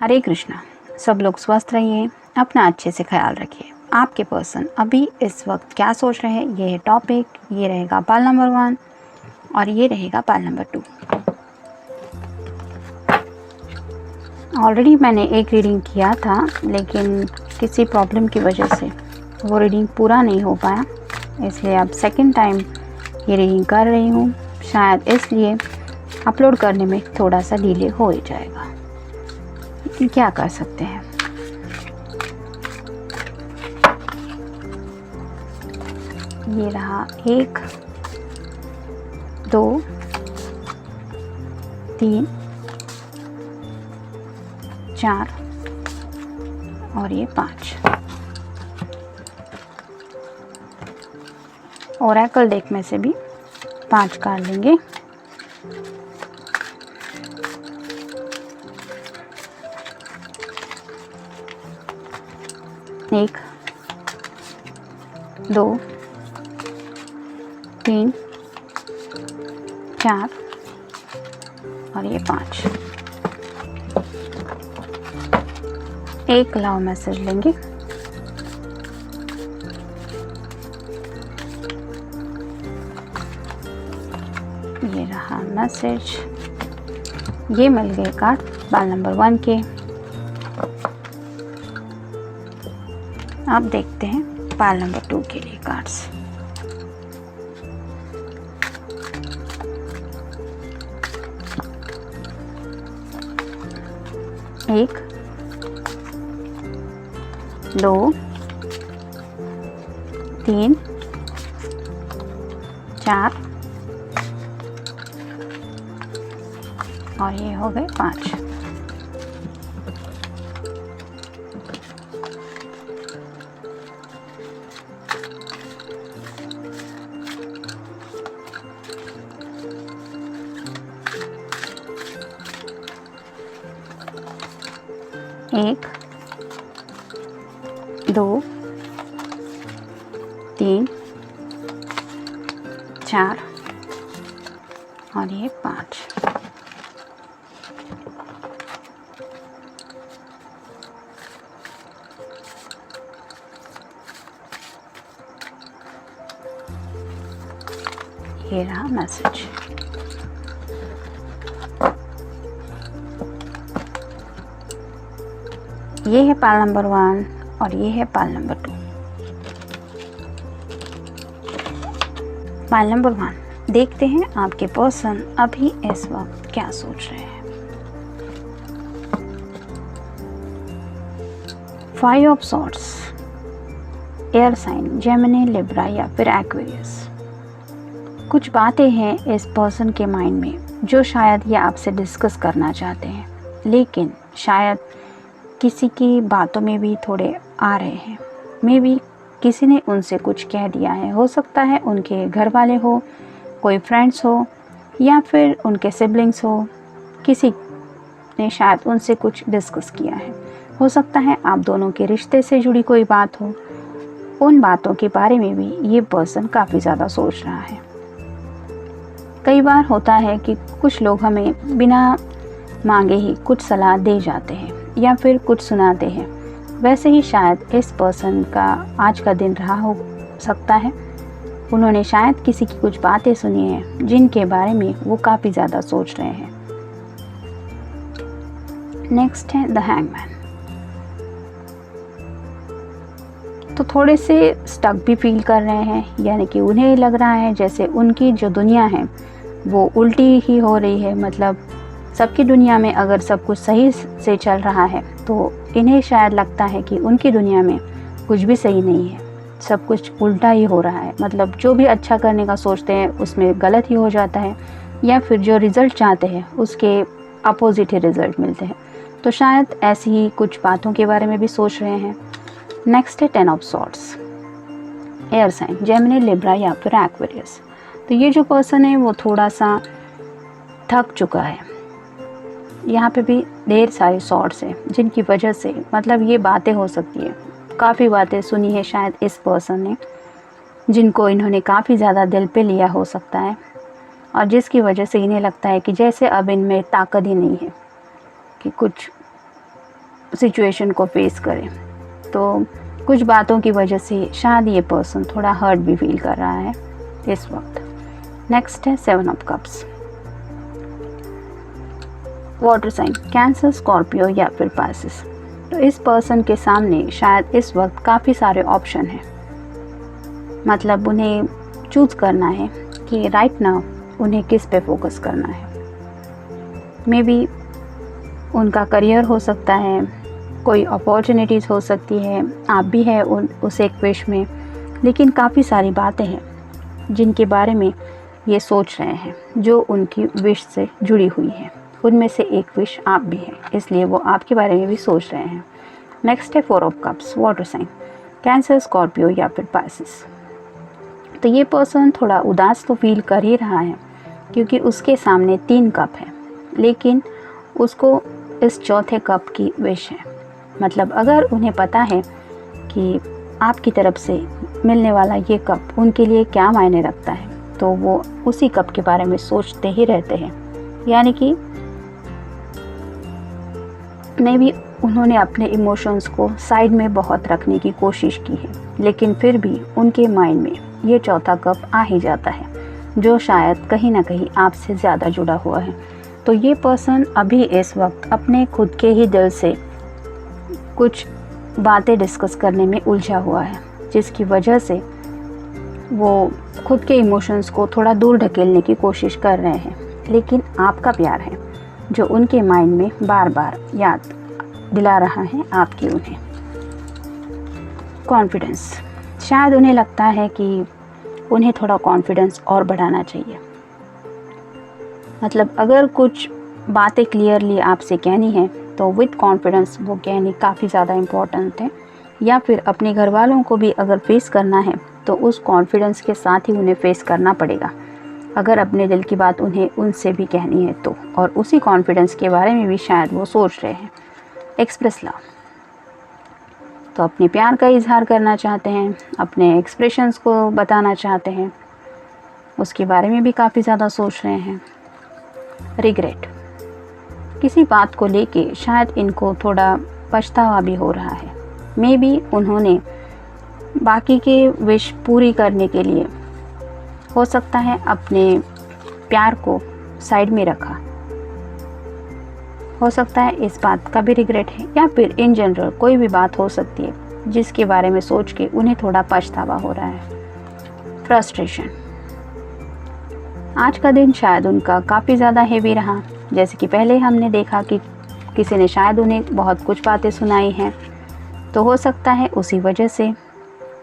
हरे कृष्णा। सब लोग स्वस्थ रहिए, अपना अच्छे से ख्याल रखिए। आपके पर्सन अभी इस वक्त क्या सोच रहे हैं, ये है टॉपिक। ये रहेगा पाल नंबर 1 और ये रहेगा पाल नंबर 2। ऑलरेडी मैंने एक रीडिंग किया था, लेकिन किसी प्रॉब्लम की वजह से वो रीडिंग पूरा नहीं हो पाया, इसलिए अब सेकंड टाइम ये रीडिंग कर रही हूँ। शायद इसलिए अपलोड करने में थोड़ा सा डिले हो ही जाएगा, लेकिन क्या कर सकते हैं। ये रहा 1 2 3 4 और ये 5। ओरेकल डेक में से भी 5 कार्ड लेंगे। एक 2 3 4 और ये 5। एक लव मैसेज लेंगे। ये रहा मैसेज। ये मिल गए कार्ड पाल नंबर 1 के। अब देखते हैं पाल नंबर 2 के लिए कार्ड्स। एक 2 3 4 और ये हो गए 5। एक 2 3 4 और ये 5। ये रहा मैसेज। ये है पाल नंबर 1 और ये है पाल नंबर 2। पाल नंबर 1, देखते हैं आपके पर्सन अभी इस वक्त क्या सोच रहे हैं। 5 of swords, air sign, Gemini, Libra या फिर एक्वेरियस। कुछ बातें हैं इस पर्सन के माइंड में जो शायद ये आपसे डिस्कस करना चाहते हैं, लेकिन शायद किसी की बातों में भी थोड़े आ रहे हैं। मे बी किसी ने उनसे कुछ कह दिया है। हो सकता है उनके घर वाले हो, कोई फ्रेंड्स हो या फिर उनके सिबलिंग्स हो। किसी ने शायद उनसे कुछ डिस्कस किया है। हो सकता है आप दोनों के रिश्ते से जुड़ी कोई बात हो। उन बातों के बारे में भी ये पर्सन काफ़ी ज़्यादा सोच रहा है। कई बार होता है कि कुछ लोग हमें बिना मांगे ही कुछ सलाह दे जाते हैं या फिर कुछ सुनाते हैं। वैसे ही शायद इस पर्सन का आज का दिन रहा हो सकता है। उन्होंने शायद किसी की कुछ बातें सुनी हैं जिनके बारे में वो काफ़ी ज़्यादा सोच रहे हैं। नेक्स्ट है द हैंगमैन। तो थोड़े से स्टक भी फील कर रहे हैं, यानी कि उन्हें लग रहा है जैसे उनकी जो दुनिया है वो उल्टी ही हो रही है। मतलब सबकी दुनिया में अगर सब कुछ सही से चल रहा है तो इन्हें शायद लगता है कि उनकी दुनिया में कुछ भी सही नहीं है, सब कुछ उल्टा ही हो रहा है। मतलब जो भी अच्छा करने का सोचते हैं उसमें गलत ही हो जाता है, या फिर जो रिज़ल्ट चाहते हैं उसके अपोजिट ही रिज़ल्ट मिलते हैं। तो शायद ऐसी ही कुछ बातों के बारे में भी सोच रहे हैं। नेक्स्ट है 10 of swords, air sign, Gemini, Libra या फिर एक्वेरियस। तो ये जो पर्सन है वो थोड़ा सा थक चुका है। यहाँ पे भी ढेर सारे सॉर्ड्स हैं जिनकी वजह से मतलब ये बातें हो सकती है। काफ़ी बातें सुनी है शायद इस पर्सन ने, जिनको इन्होंने काफ़ी ज़्यादा दिल पे लिया हो सकता है, और जिसकी वजह से इन्हें लगता है कि जैसे अब इनमें ताकत ही नहीं है कि कुछ सिचुएशन को फेस करें। तो कुछ बातों की वजह से शायद ये पर्सन थोड़ा हर्ट भी फील कर रहा है इस वक्त। नेक्स्ट है 7 of cups. Water sign, Cancer, Scorpio या फिर पाइसेस। तो इस पर्सन के सामने शायद इस वक्त काफ़ी सारे ऑप्शन हैं, मतलब उन्हें चूज़ करना है कि राइट नाउ उन्हें किस पे फोकस करना है। मे बी उनका करियर हो सकता है, कोई अपॉर्चुनिटीज़ हो सकती है, आप भी है उस एक विश में, लेकिन काफ़ी सारी बातें हैं जिनके बारे में ये सोच रहे हैं जो उनकी विश से जुड़ी हुई है। उनमें से एक विश आप भी हैं, इसलिए वो आपके बारे में भी सोच रहे हैं। नेक्स्ट है 4 of cups, water sign, Cancer, Scorpio या फिर पाइसेस। तो ये पर्सन थोड़ा उदास तो फील कर ही रहा है क्योंकि उसके सामने 3 कप है, लेकिन उसको इस चौथे कप की विश है। मतलब अगर उन्हें पता है कि आपकी तरफ से मिलने वाला ये कप उनके लिए क्या मायने रखता है, तो वो उसी कप के बारे में सोचते ही रहते हैं। यानी कि मे भी उन्होंने अपने इमोशंस को साइड में बहुत रखने की कोशिश की है, लेकिन फिर भी उनके माइंड में ये चौथा कप आ ही जाता है जो शायद कहीं ना कहीं आपसे ज़्यादा जुड़ा हुआ है। तो ये पर्सन अभी इस वक्त अपने खुद के ही दिल से कुछ बातें डिस्कस करने में उलझा हुआ है, जिसकी वजह से वो खुद के इमोशंस को थोड़ा दूर ढकेलने की कोशिश कर रहे हैं। लेकिन आपका प्यार है जो उनके माइंड में बार बार याद दिला रहा है आपकी उन्हें। कॉन्फिडेंस, शायद उन्हें लगता है कि उन्हें थोड़ा कॉन्फिडेंस और बढ़ाना चाहिए। मतलब अगर कुछ बातें क्लियरली आपसे कहनी है तो विद कॉन्फिडेंस वो कहनी काफ़ी ज़्यादा इम्पोर्टेंट है, या फिर अपने घर वालों को भी अगर फेस करना है तो उस कॉन्फिडेंस के साथ ही उन्हें फेस करना पड़ेगा। अगर अपने दिल की बात उन्हें उनसे भी कहनी है तो, और उसी कॉन्फिडेंस के बारे में भी शायद वो सोच रहे हैं। एक्सप्रेस लव, तो अपने प्यार का इजहार करना चाहते हैं, अपने एक्सप्रेशंस को बताना चाहते हैं, उसके बारे में भी काफ़ी ज़्यादा सोच रहे हैं। रिग्रेट, किसी बात को लेके शायद इनको थोड़ा पछतावा भी हो रहा है। मे बी उन्होंने बाकी के विश पूरी करने के लिए हो सकता है अपने प्यार को साइड में रखा, हो सकता है इस बात का भी रिग्रेट है, या फिर इन जनरल कोई भी बात हो सकती है जिसके बारे में सोच के उन्हें थोड़ा पछतावा हो रहा है। फ्रस्ट्रेशन, आज का दिन शायद उनका काफ़ी ज़्यादा हेवी रहा। जैसे कि पहले हमने देखा कि किसी ने शायद उन्हें बहुत कुछ बातें सुनाई हैं, तो हो सकता है उसी वजह से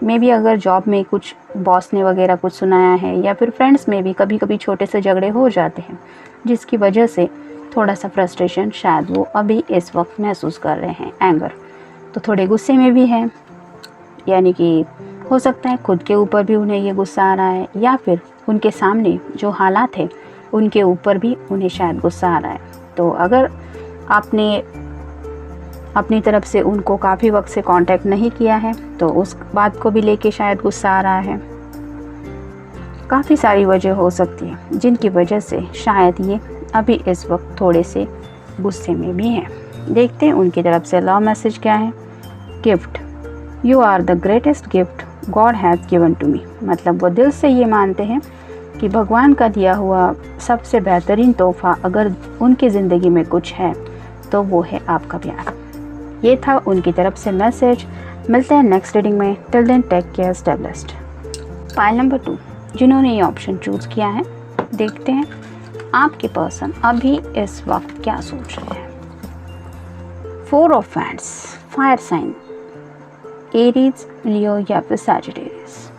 मे बी अगर जॉब में कुछ बॉस ने वगैरह कुछ सुनाया है, या फिर फ्रेंड्स में भी कभी कभी छोटे से झगड़े हो जाते हैं जिसकी वजह से थोड़ा सा फ्रस्ट्रेशन शायद वो अभी इस वक्त महसूस कर रहे हैं। एंगर, तो थोड़े गुस्से में भी हैं, यानी कि हो सकता है खुद के ऊपर भी उन्हें ये गुस्सा आ रहा है, या फिर उनके सामने जो हालात है उनके ऊपर भी उन्हें शायद गुस्सा आ रहा है। तो अगर आपने अपनी तरफ से उनको काफ़ी वक्त से कांटेक्ट नहीं किया है तो उस बात को भी लेके शायद गुस्सा आ रहा है। काफ़ी सारी वजह हो सकती है जिनकी वजह से शायद ये अभी इस वक्त थोड़े से गुस्से में भी हैं। देखते हैं उनकी तरफ से लव मैसेज क्या है। Gift, you are the greatest gift God has given to me. मतलब वो दिल से ये मानते हैं कि भगवान का दिया हुआ सबसे बेहतरीन तोहफ़ा अगर उनकी ज़िंदगी में कुछ है तो वो है आपका प्यार। ये था उनकी तरफ से मैसेज। मिलते हैं नेक्स्ट रीडिंग में। Till then take care, stay blessed. Pile number 2, जिन्होंने ये ऑप्शन चूज़ किया है, देखते हैं आपके पर्सन अभी इस वक्त क्या सोच रहे हैं। 4 of wands, fire sign, Aries, Leo या फिर सैजिटेरियस।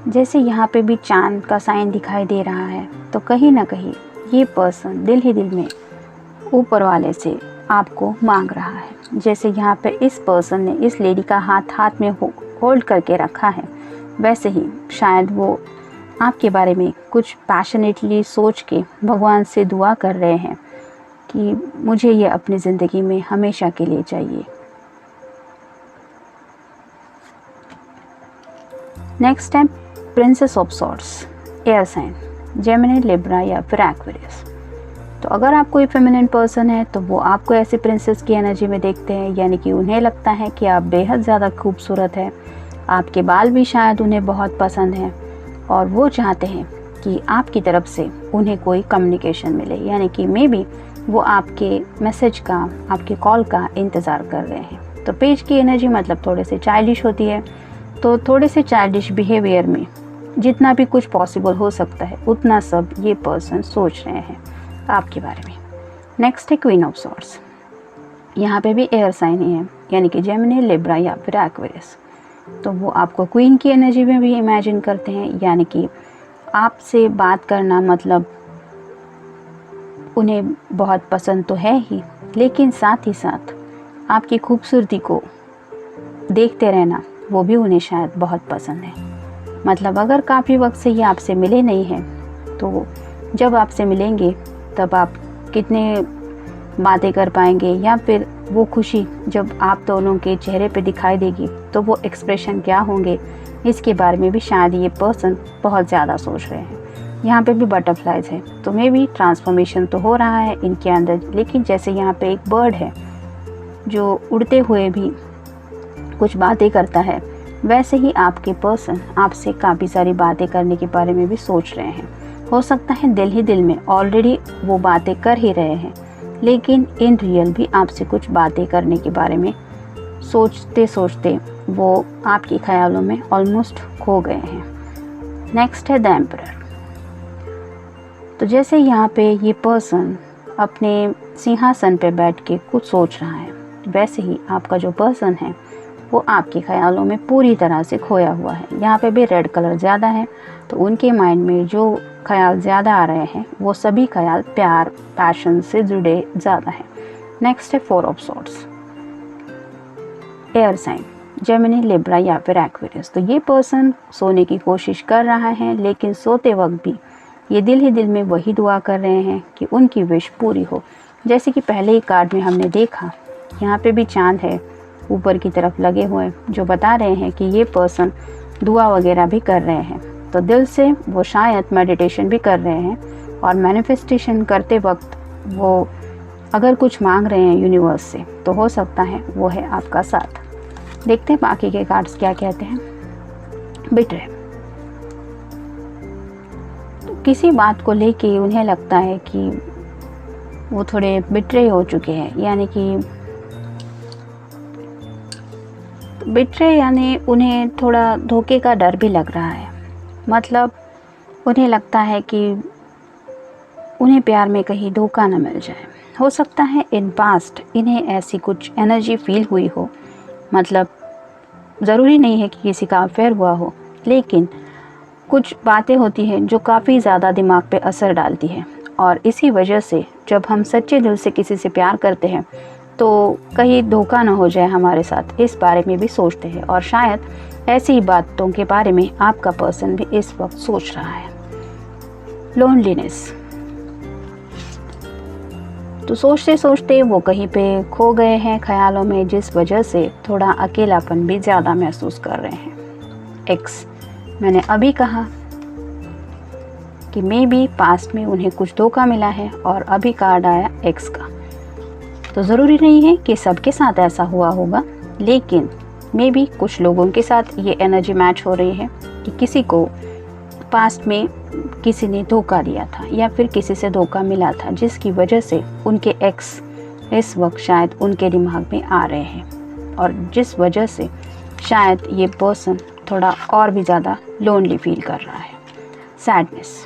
जैसे यहाँ पे भी चांद का साइन दिखाई दे रहा है, तो कहीं ना कहीं ये पर्सन दिल ही दिल में ऊपर वाले से आपको मांग रहा है। जैसे यहाँ पे इस पर्सन ने इस लेडी का हाथ में होल्ड करके रखा है, वैसे ही शायद वो आपके बारे में कुछ पैशनेटली सोच के भगवान से दुआ कर रहे हैं कि मुझे ये अपनी ज़िंदगी में हमेशा के लिए चाहिए। Next time princess of swords, air sign, Gemini, Libra या फिर एक्वेरियस। तो अगर आप कोई फेमिनिन पर्सन है तो वो आपको ऐसे प्रिंसेस की एनर्जी में देखते हैं, यानी कि उन्हें लगता है कि आप बेहद ज़्यादा खूबसूरत है, आपके बाल भी शायद उन्हें बहुत पसंद हैं और वो चाहते हैं कि आपकी तरफ से उन्हें कोई कम्युनिकेशन मिले, यानी कि मे बी वो आपके मैसेज का, आपके कॉल का इंतज़ार कर रहे हैं। तो पेज की एनर्जी मतलब थोड़े से चाइल्डिश होती है, तो थोड़े से चाइल्डिश बिहेवियर में जितना भी कुछ पॉसिबल हो सकता है उतना सब ये पर्सन सोच रहे हैं आपके बारे में। नेक्स्ट है क्वीन ऑफ सॉर्ड्स। यहाँ पे भी एयर साइन ही है, यानी कि जेमिनी, लिब्रा या फिर एक्वेरियस। तो वो आपको क्वीन की एनर्जी में भी इमेजिन करते हैं, यानी कि आपसे बात करना मतलब उन्हें बहुत पसंद तो है ही, लेकिन साथ ही साथ आपकी खूबसूरती को देखते रहना वो भी उन्हें शायद बहुत पसंद है। मतलब अगर काफ़ी वक्त से ये आपसे मिले नहीं हैं तो जब आपसे मिलेंगे तब आप कितने बातें कर पाएंगे, या फिर वो खुशी जब आप दोनों के चेहरे पे दिखाई देगी तो वो एक्सप्रेशन क्या होंगे, इसके बारे में भी शायद ये पर्सन बहुत ज़्यादा सोच रहे हैं। यहाँ पे भी बटरफ्लाइज है, तो मे भी ट्रांसफॉर्मेशन तो हो रहा है इनके अंदर, लेकिन जैसे यहाँ पे एक बर्ड है जो उड़ते हुए भी कुछ बातें करता है, वैसे ही आपके पर्सन आपसे काफ़ी सारी बातें करने के बारे में भी सोच रहे हैं। हो सकता है दिल ही दिल में ऑलरेडी वो बातें कर ही रहे हैं, लेकिन इन रियल भी आपसे कुछ बातें करने के बारे में सोचते सोचते वो आपके ख्यालों में ऑलमोस्ट खो गए हैं। नेक्स्ट है द एम्परर। तो जैसे यहाँ पे ये पर्सन अपने सिंहासन पे बैठ के कुछ सोच रहा है, वैसे ही आपका जो पर्सन है वो आपके ख्यालों में पूरी तरह से खोया हुआ है। यहाँ पे भी रेड कलर ज़्यादा है, तो उनके माइंड में जो ख्याल ज़्यादा आ रहे हैं वो सभी ख्याल प्यार, पैशन से जुड़े ज़्यादा हैं। नेक्स्ट है four of swords. Air sign, Gemini, Libra या फिर एक्वेरियस। तो ये पर्सन सोने की कोशिश कर रहा है, लेकिन सोते वक्त भी ये दिल ही दिल में वही दुआ कर रहे हैं कि उनकी विश पूरी हो। जैसे कि पहले ही कार्ड में हमने देखा, यहाँ पे भी चांद है ऊपर की तरफ लगे हुए, जो बता रहे हैं कि ये पर्सन दुआ वगैरह भी कर रहे हैं। तो दिल से वो शायद मेडिटेशन भी कर रहे हैं, और मैनिफेस्टेशन करते वक्त वो अगर कुछ मांग रहे हैं यूनिवर्स से तो हो सकता है वो है आपका साथ। देखते हैं बाकी के कार्ड्स क्या कहते हैं। बिट्रे, तो किसी बात को लेके उन्हें लगता है कि वो थोड़े बिट्रे हो चुके हैं, यानी कि बिट्रे यानी उन्हें थोड़ा धोखे का डर भी लग रहा है। मतलब उन्हें लगता है कि उन्हें प्यार में कहीं धोखा न मिल जाए। हो सकता है इन पास्ट इन्हें ऐसी कुछ एनर्जी फील हुई हो, मतलब ज़रूरी नहीं है कि किसी का अफेयर हुआ हो, लेकिन कुछ बातें होती हैं जो काफ़ी ज़्यादा दिमाग पे असर डालती है, और इसी वजह से जब हम सच्चे दिल से किसी से प्यार करते हैं तो कहीं धोखा ना हो जाए हमारे साथ, इस बारे में भी सोचते हैं। और शायद ऐसी बातों के बारे में आपका पर्सन भी इस वक्त सोच रहा है। लोनलीनेस, तो सोचते सोचते वो कहीं पे खो गए हैं ख्यालों में, जिस वजह से थोड़ा अकेलापन भी ज़्यादा महसूस कर रहे हैं। एक्स, मैंने अभी कहा कि मे बी पास्ट में उन्हें कुछ धोखा मिला है, और अभी कार्ड आया एक्स का। तो ज़रूरी नहीं है कि सबके साथ ऐसा हुआ होगा, लेकिन मे बी कुछ लोगों के साथ ये एनर्जी मैच हो रही है कि किसी को पास्ट में किसी ने धोखा दिया था या फिर किसी से धोखा मिला था, जिसकी वजह से उनके एक्स इस वक्त शायद उनके दिमाग में आ रहे हैं, और जिस वजह से शायद ये पर्सन थोड़ा और भी ज़्यादा लोनली फील कर रहा है। सैडनेस,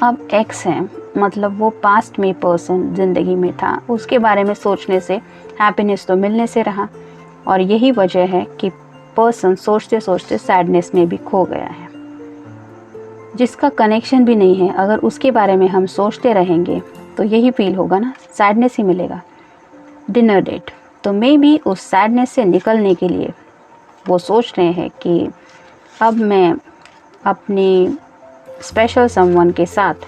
अब एक्स है, मतलब वो पास्ट में पर्सन ज़िंदगी में था, उसके बारे में सोचने से हैप्पीनेस तो मिलने से रहा, और यही वजह है कि पर्सन सोचते सोचते सैडनेस में भी खो गया है। जिसका कनेक्शन भी नहीं है, अगर उसके बारे में हम सोचते रहेंगे तो यही फील होगा ना, सैडनेस ही मिलेगा। डिनर डेट, तो मे बी उस सैडनेस से निकलने के लिए वो सोच रहे हैं कि अब मैं अपनी स्पेशल समवन के साथ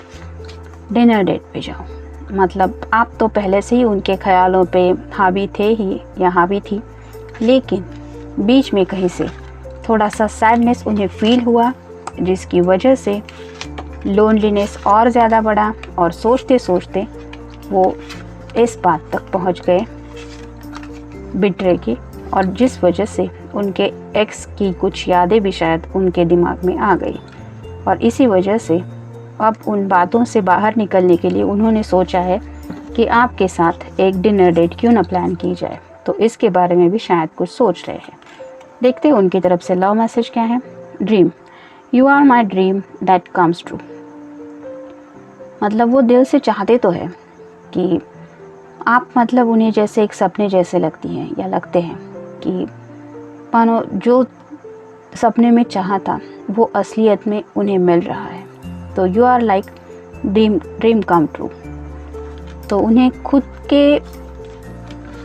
डिनर डेट पे जाऊँ। मतलब आप तो पहले से ही उनके ख्यालों पे हावी थे ही या हावी थी, लेकिन बीच में कहीं से थोड़ा सा सैडनेस उन्हें फील हुआ, जिसकी वजह से लोनलीनेस और ज़्यादा बढ़ा और सोचते सोचते वो इस बात तक पहुंच गए बिट्रे की, और जिस वजह से उनके एक्स की कुछ यादें भी शायद उनके दिमाग में आ गई। और इसी वजह से अब उन बातों से बाहर निकलने के लिए उन्होंने सोचा है कि आपके साथ एक डिनर डेट क्यों ना प्लान की जाए। तो इसके बारे में भी शायद कुछ सोच रहे हैं। देखते हैं उनकी तरफ से लव मैसेज क्या है। Dream, you are my dream that comes true. मतलब वो दिल से चाहते तो है कि आप मतलब उन्हें जैसे एक सपने जैसे लगती हैं या लगते हैं कि मानो जो सपने में चाहा था वो असलियत में उन्हें मिल रहा है। तो you are like dream come true. तो उन्हें खुद के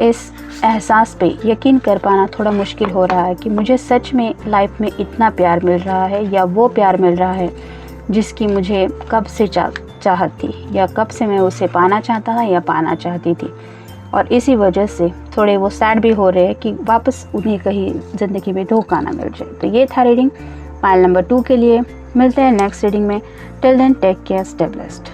इस एहसास पे यकीन कर पाना थोड़ा मुश्किल हो रहा है कि मुझे सच में लाइफ में इतना प्यार मिल रहा है या वो प्यार मिल रहा है जिसकी मुझे कब से चाहत थी, या कब से मैं उसे पाना चाहता था या पाना चाहती थी। और इसी वजह से थोड़े वो सैड भी हो रहे हैं कि वापस उन्हें कहीं ज़िंदगी में धोखा ना मिल जाए। तो ये था रीडिंग पाइल नंबर 2 के लिए। मिलते हैं नेक्स्ट रीडिंग में। Till then take care, stay blessed.